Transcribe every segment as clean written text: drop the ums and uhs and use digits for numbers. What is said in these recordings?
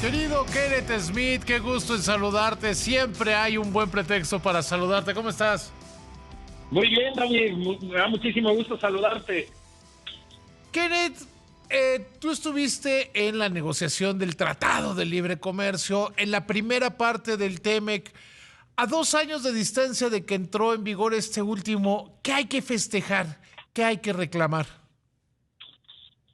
Querido Kenneth Smith, qué gusto en saludarte. Siempre hay un buen pretexto para saludarte. ¿Cómo estás? Muy bien, Dani, me da muchísimo gusto saludarte. Kenneth, tú estuviste en la negociación del Tratado de Libre Comercio, en la primera parte del TEMEC. A 2 años de distancia de que entró en vigor este último, ¿qué hay que festejar? ¿Qué hay que reclamar?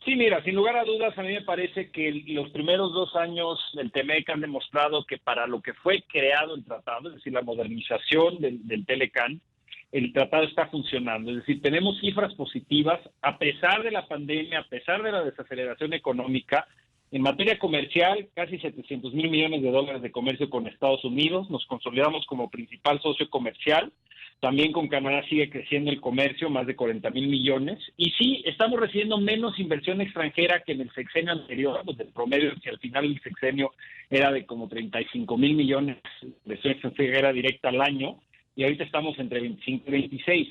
Sí, mira, sin lugar a dudas, a mí me parece que los primeros 2 años del TEMEC han demostrado que para lo que fue creado el tratado, es decir, la modernización del Telecan, el tratado está funcionando. Es decir, tenemos cifras positivas a pesar de la pandemia, a pesar de la desaceleración económica. En materia comercial, casi 700 mil millones de dólares de comercio con Estados Unidos. Nos consolidamos como principal socio comercial. También con Canadá sigue creciendo el comercio, más de 40 mil millones. Y sí, estamos recibiendo menos inversión extranjera que en el sexenio anterior, donde el promedio, que al final del sexenio era de como 35 mil millones de inversión extranjera directa al año, y ahorita estamos entre 25 y 26.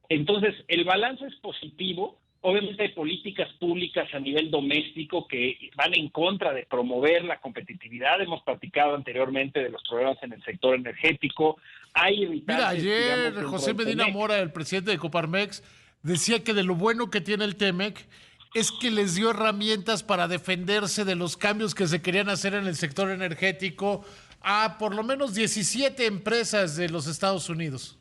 Entonces, el balance es positivo. Obviamente hay políticas públicas a nivel doméstico que van en contra de promover la competitividad. Hemos platicado anteriormente de los problemas en el sector energético. Hay Mira, evitantes, digamos, ayer dentro José del Medina TEMEC. Mora, el presidente de Coparmex, decía que de lo bueno que tiene el TEMEC es que les dio herramientas para defenderse de los cambios que se querían hacer en el sector energético a por lo menos 17 empresas de los Estados Unidos.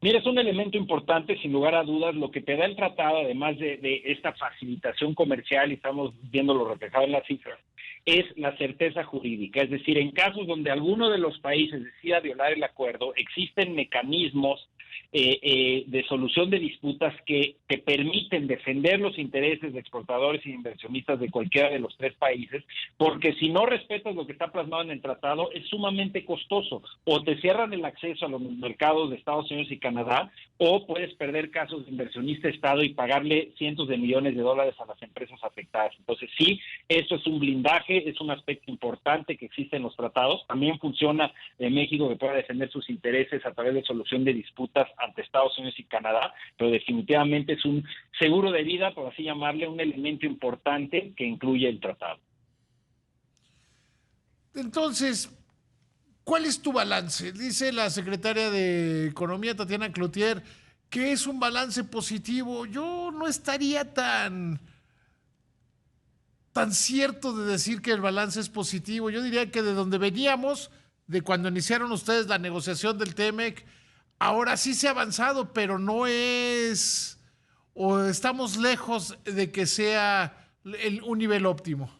Mira, es un elemento importante, sin lugar a dudas, lo que te da el tratado, además de esta facilitación comercial, y estamos viéndolo reflejado en las cifras, es la certeza jurídica. Es decir, en casos donde alguno de los países decida violar el acuerdo, existen mecanismos de solución de disputas que permiten defender los intereses de exportadores y inversionistas de cualquiera de los tres países, porque si no respetas lo que está plasmado en el tratado, es sumamente costoso. O te cierran el acceso a los mercados de Estados Unidos y Canadá, o puedes perder casos de inversionista-Estado y pagarle cientos de millones de dólares a las empresas afectadas. Entonces, sí, eso es un blindaje, es un aspecto importante que existe en los tratados. También funciona en México, que pueda defender sus intereses a través de solución de disputas ante Estados Unidos y Canadá, pero definitivamente es un seguro de vida, por así llamarle, un elemento importante que incluye el tratado. Entonces, ¿cuál es tu balance? Dice la secretaria de Economía, Tatiana Cloutier, que es un balance positivo. Yo no estaría tan cierto de decir que el balance es positivo. Yo diría que de donde veníamos, de cuando iniciaron ustedes la negociación del TEMEC, ahora sí se ha avanzado, pero no es, o estamos lejos de que sea un nivel óptimo.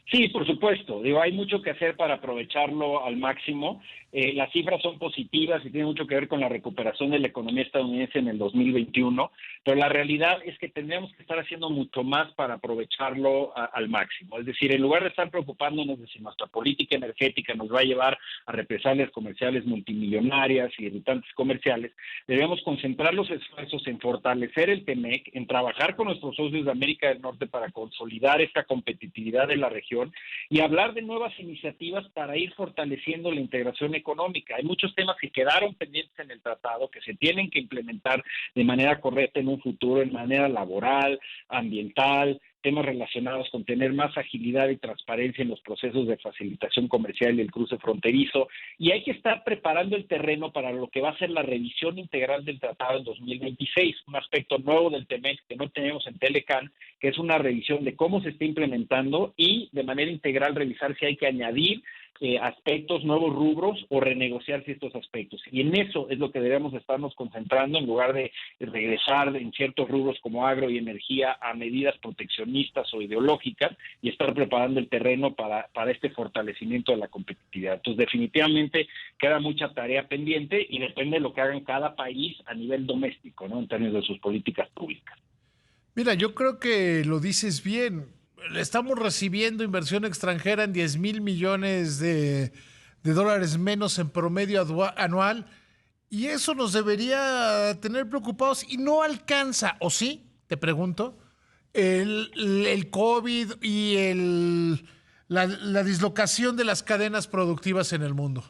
Sí, por supuesto. Digo, hay mucho que hacer para aprovecharlo al máximo. Las cifras son positivas y tienen mucho que ver con la recuperación de la economía estadounidense en el 2021, pero la realidad es que tendríamos que estar haciendo mucho más para aprovecharlo al máximo. Es decir, en lugar de estar preocupándonos de si nuestra política energética nos va a llevar a represalias comerciales multimillonarias y irritantes comerciales, debemos concentrar los esfuerzos en fortalecer el TEMEC, en trabajar con nuestros socios de América del Norte para consolidar esta competitividad de la región y hablar de nuevas iniciativas para ir fortaleciendo la integración económica. Hay muchos temas que quedaron pendientes en el tratado que se tienen que implementar de manera correcta en un futuro, en manera laboral, ambiental, temas relacionados con tener más agilidad y transparencia en los procesos de facilitación comercial y el cruce fronterizo, y hay que estar preparando el terreno para lo que va a ser la revisión integral del tratado en 2026, un aspecto nuevo del TEMEC que no tenemos en Telecan, que es una revisión de cómo se está implementando y de manera integral revisar si hay que añadir aspectos, nuevos rubros o renegociar ciertos aspectos. Y en eso es lo que debemos estarnos concentrando en lugar de regresar en ciertos rubros como agro y energía a medidas proteccionistas o ideológicas y estar preparando el terreno para este fortalecimiento de la competitividad. Entonces, definitivamente queda mucha tarea pendiente y depende de lo que hagan cada país a nivel doméstico, ¿no? En términos de sus políticas públicas. Mira, yo creo que lo dices bien. Estamos recibiendo inversión extranjera en 10 mil millones de dólares menos en promedio anual y eso nos debería tener preocupados y no alcanza, ¿o sí? Te pregunto, el COVID y la dislocación de las cadenas productivas en el mundo.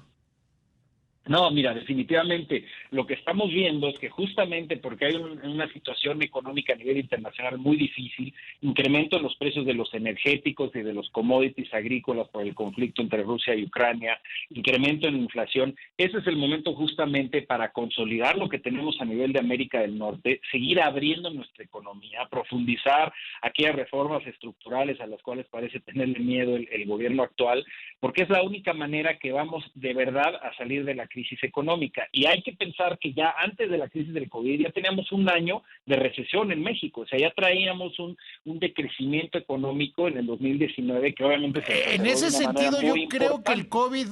No, mira, definitivamente lo que estamos viendo es que justamente porque hay una situación económica a nivel internacional muy difícil, incremento en los precios de los energéticos y de los commodities agrícolas por el conflicto entre Rusia y Ucrania, incremento en la inflación, ese es el momento justamente para consolidar lo que tenemos a nivel de América del Norte, seguir abriendo nuestra economía, profundizar aquellas reformas estructurales a las cuales parece tenerle miedo el gobierno actual, porque es la única manera que vamos de verdad a salir de la crisis económica. Y hay que pensar que ya antes de la crisis del COVID ya teníamos un año de recesión en México, o sea, ya traíamos un decrecimiento económico en el 2019 que obviamente se En exacerbó ese de una manera sentido, muy yo creo que el importante. COVID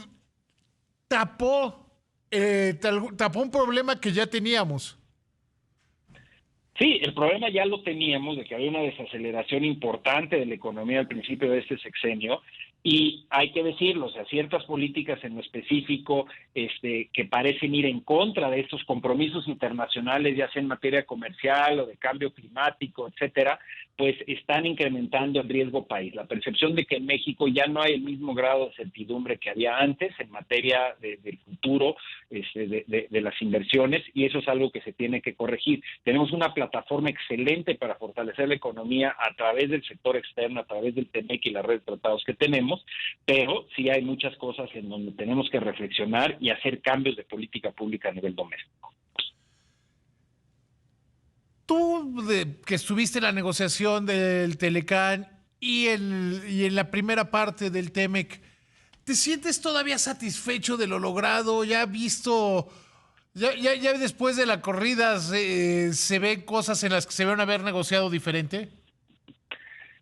tapó, tapó un problema que ya teníamos. Sí, el problema ya lo teníamos de que había una desaceleración importante de la economía al principio de este sexenio y hay que decirlo, o sea, ciertas políticas en lo específico que parecen ir en contra de estos compromisos internacionales, ya sea en materia comercial o de cambio climático, etcétera, pues están incrementando el riesgo país. La percepción de que en México ya no hay el mismo grado de certidumbre que había antes en materia del futuro de las inversiones y eso es algo que se tiene que corregir. Tenemos una plataforma excelente para fortalecer la economía a través del sector externo, a través del TEMEC y la red de tratados que tenemos, pero sí hay muchas cosas en donde tenemos que reflexionar y hacer cambios de política pública a nivel doméstico. Tú, que estuviste en la negociación del Telecán y en la primera parte del TEMEC, ¿te sientes todavía satisfecho de lo logrado? ¿Ya visto, ya después de la corrida se ven cosas en las que se van a haber negociado diferente?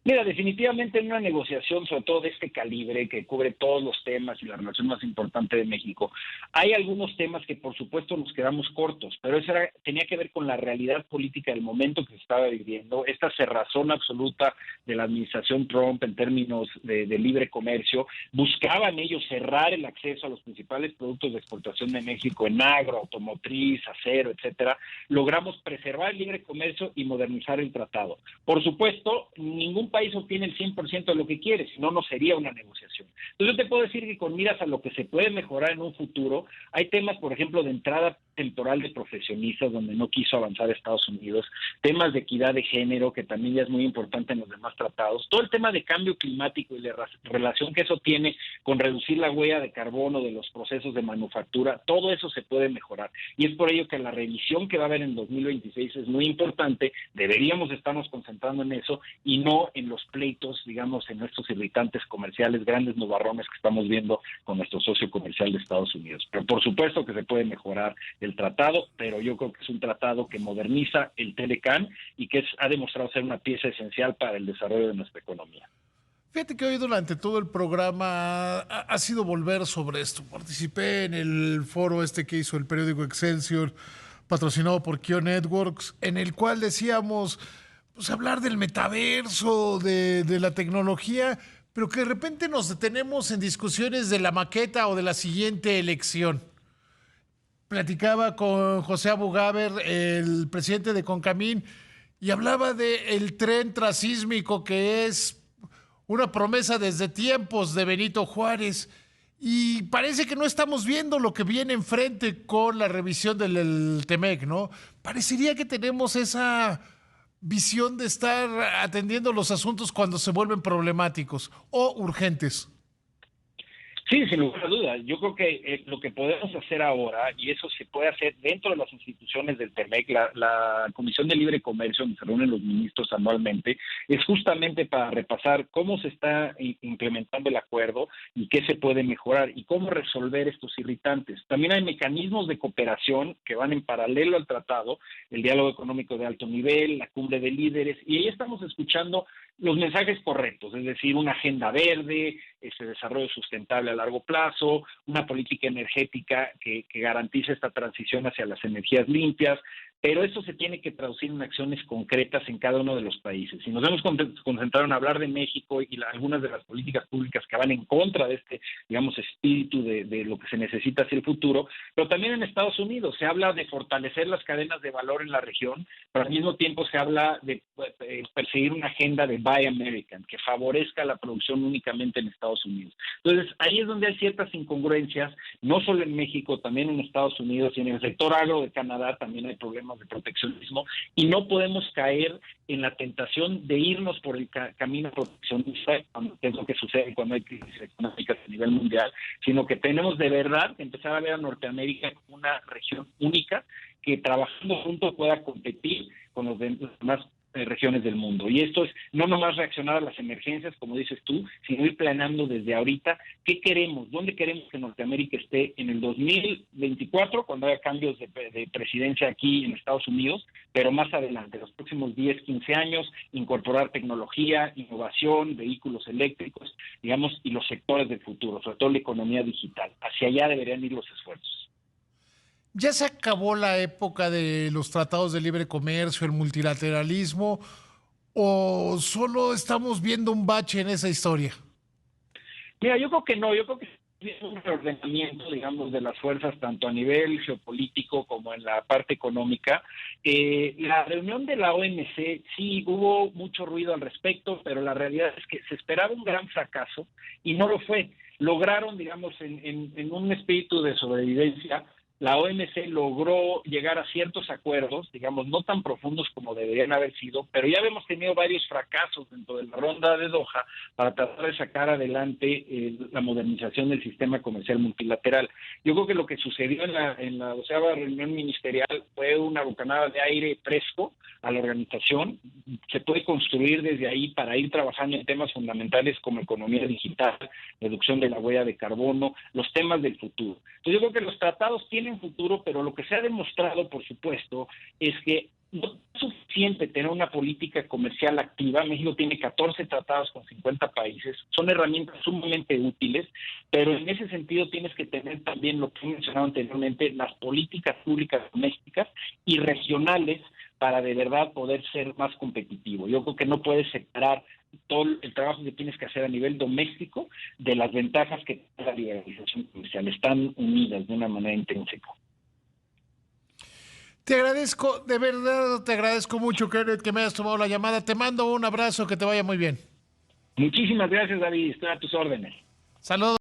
Mira, definitivamente en una negociación, sobre todo de este calibre, que cubre todos los temas y la relación más importante de México, hay algunos temas que por supuesto nos quedamos cortos, pero eso tenía que ver con la realidad política del momento que se estaba viviendo, esta cerrazón absoluta de la administración Trump en términos de libre comercio, buscaban ellos cerrar el acceso a los principales productos de exportación de México en agro, automotriz, acero, etcétera. Logramos preservar el libre comercio y modernizar el tratado. Por supuesto, ningún país obtiene el 100% de lo que quiere, si no, no sería una negociación. Entonces yo te puedo decir que con miras a lo que se puede mejorar en un futuro, hay temas, por ejemplo, de entrada temporal de profesionistas, donde no quiso avanzar Estados Unidos, temas de equidad de género, que también ya es muy importante en los demás tratados, todo el tema de cambio climático y la relación que eso tiene con reducir la huella de carbono de los procesos de manufactura, todo eso se puede mejorar. Y es por ello que la revisión que va a haber en 2026 es muy importante, deberíamos estarnos concentrando en eso y no en los pleitos, digamos, en estos irritantes comerciales, grandes nubarrones que estamos viendo con nuestro socio comercial de Estados Unidos. Pero por supuesto que se puede mejorar el tratado, pero yo creo que es un tratado que moderniza el Telecán y que ha demostrado ser una pieza esencial para el desarrollo de nuestra economía. Fíjate que hoy durante todo el programa ha sido volver sobre esto. Participé en el foro este que hizo el periódico Excelsior, patrocinado por Kio Networks, en el cual decíamos, pues hablar del metaverso, de la tecnología, pero que de repente nos detenemos en discusiones de la maqueta o de la siguiente elección. Platicaba con José Abugaber, el presidente de Concamín, y hablaba del tren transísmico que es una promesa desde tiempos de Benito Juárez. Y parece que no estamos viendo lo que viene enfrente con la revisión del TEMEC, ¿no? Parecería que tenemos esa visión de estar atendiendo los asuntos cuando se vuelven problemáticos o urgentes. Sí, sin lugar a dudas. Yo creo que lo que podemos hacer ahora, y eso se puede hacer dentro de las instituciones del TEMEC, la Comisión de Libre Comercio, donde se reúnen los ministros anualmente, es justamente para repasar cómo se está implementando el acuerdo y qué se puede mejorar y cómo resolver estos irritantes. También hay mecanismos de cooperación que van en paralelo al tratado, el diálogo económico de alto nivel, la cumbre de líderes, y ahí estamos escuchando los mensajes correctos, es decir, una agenda verde, ese desarrollo sustentable a largo plazo, una política energética que garantice esta transición hacia las energías limpias, pero eso se tiene que traducir en acciones concretas en cada uno de los países. Si nos hemos concentrado en hablar de México y algunas de las políticas públicas que van en contra de este, digamos, espíritu de lo que se necesita hacia el futuro, pero también en Estados Unidos se habla de fortalecer las cadenas de valor en la región, pero al mismo tiempo se habla de perseguir una agenda de Buy American, que favorezca la producción únicamente en Estados Unidos. Entonces, ahí es donde hay ciertas incongruencias, no solo en México, también en Estados Unidos, y en el sector agro de Canadá también hay problemas de proteccionismo, y no podemos caer en la tentación de irnos por el camino proteccionista, que es lo que sucede cuando hay crisis económicas a nivel mundial, sino que tenemos de verdad que empezar a ver a Norteamérica como una región única que trabajando juntos pueda competir con las demás regiones del mundo. Y esto es no nomás reaccionar a las emergencias, como dices tú, sino ir planeando desde ahorita qué queremos, dónde queremos que Norteamérica esté en el 2024, cuando haya cambios de presidencia aquí en Estados Unidos, pero más adelante, los próximos 10, 15 años, incorporar tecnología, innovación, vehículos eléctricos, digamos, y los sectores del futuro, sobre todo la economía digital. Hacia allá deberían ir los esfuerzos. ¿Ya se acabó la época de los tratados de libre comercio, el multilateralismo, o solo estamos viendo un bache en esa historia? Mira, yo creo que no, yo creo que es un reordenamiento, digamos, de las fuerzas tanto a nivel geopolítico como en la parte económica. La reunión de la OMC, sí, hubo mucho ruido al respecto, pero la realidad es que se esperaba un gran fracaso y no lo fue. Lograron, digamos, en un espíritu de sobrevivencia, la OMC logró llegar a ciertos acuerdos, digamos, no tan profundos como deberían haber sido, pero ya habíamos tenido varios fracasos dentro de la ronda de Doha para tratar de sacar adelante la modernización del sistema comercial multilateral. Yo creo que lo que sucedió en la 12ª reunión ministerial fue una bocanada de aire fresco a la organización. Se puede construir desde ahí para ir trabajando en temas fundamentales como economía digital, reducción de la huella de carbono, los temas del futuro. Entonces yo creo que los tratados tienen futuro, pero lo que se ha demostrado, por supuesto, es que no es suficiente tener una política comercial activa. México tiene 14 tratados con 50 países, son herramientas sumamente útiles, pero en ese sentido tienes que tener también lo que he mencionado anteriormente, las políticas públicas domésticas y regionales para de verdad poder ser más competitivo. Yo creo que no puedes separar todo el trabajo que tienes que hacer a nivel doméstico de las ventajas que tiene la liberalización comercial. Están unidas de una manera intrínseca. Te agradezco, de verdad te agradezco mucho, Kenneth, que me hayas tomado la llamada. Te mando un abrazo, que te vaya muy bien. Muchísimas gracias, David. Estoy a tus órdenes. Saludos.